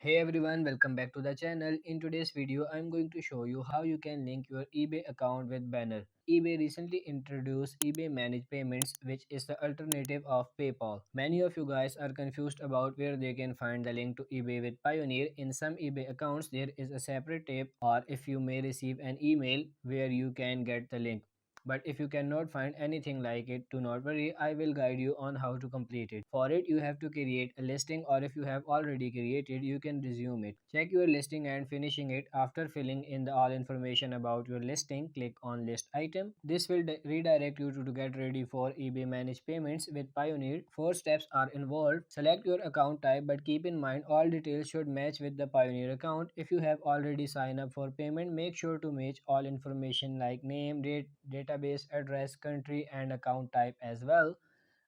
Hey everyone, welcome back to the channel. In today's video, I'm going to show you how you can link your eBay account with Banner. eBay recently introduced eBay Managed Payments, which is the alternative of PayPal. Many of you guys are confused about where they can find the link to eBay with Payoneer. In some eBay accounts, there is a separate tab, or if you may receive an email where you can get the link. But if you cannot find anything like it, do not worry, I will guide you on how to complete it. For it, you have to create a listing, or if you have already created, you can resume it. Check your listing and finishing it. After filling in the all information about your listing, click on list item. This will redirect you to get ready for eBay managed payments with Pioneer. Four steps are involved. Select your account type, but keep in mind all details should match with the Pioneer account. If you have already signed up for payment, make sure to match all information like name, date, database address, country, and account type as well.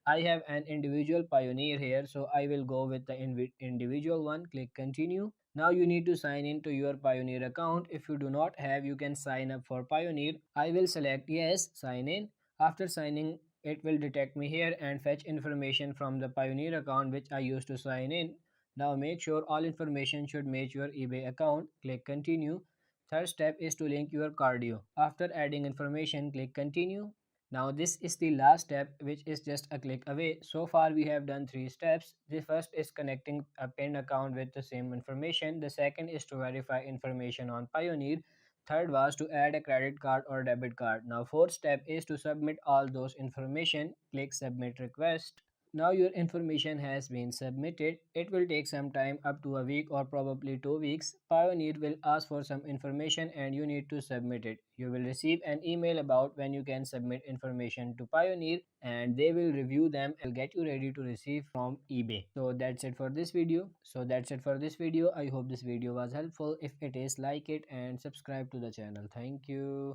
I have an individual Pioneer here, so I will go with the individual one. Click continue. Now you need to sign in to your Pioneer account. If you do not have, you can sign up for Pioneer. I will select yes, sign in. After signing, it will detect me here and fetch information from the Pioneer account which I used to sign in. Now make sure all information should match your eBay account. Click continue. Third step is to link your cardio. After adding information, click continue. Now this is the last step, which is just a click away. So far we have done three steps. The first is connecting a pinned account with the same information. The second is to verify information on Pioneer. Third was to add a credit card or debit card. Now fourth step is to submit all those information. Click submit request. Now your information has been submitted. It will take some time, up to a week or probably 2 weeks. Pioneer will ask for some information and you need to submit it. You will receive an email about when you can submit information to Pioneer and they will review them and will get you ready to receive from eBay. So that's it for this video. I hope this video was helpful. If it is, like it and subscribe to the channel. Thank you.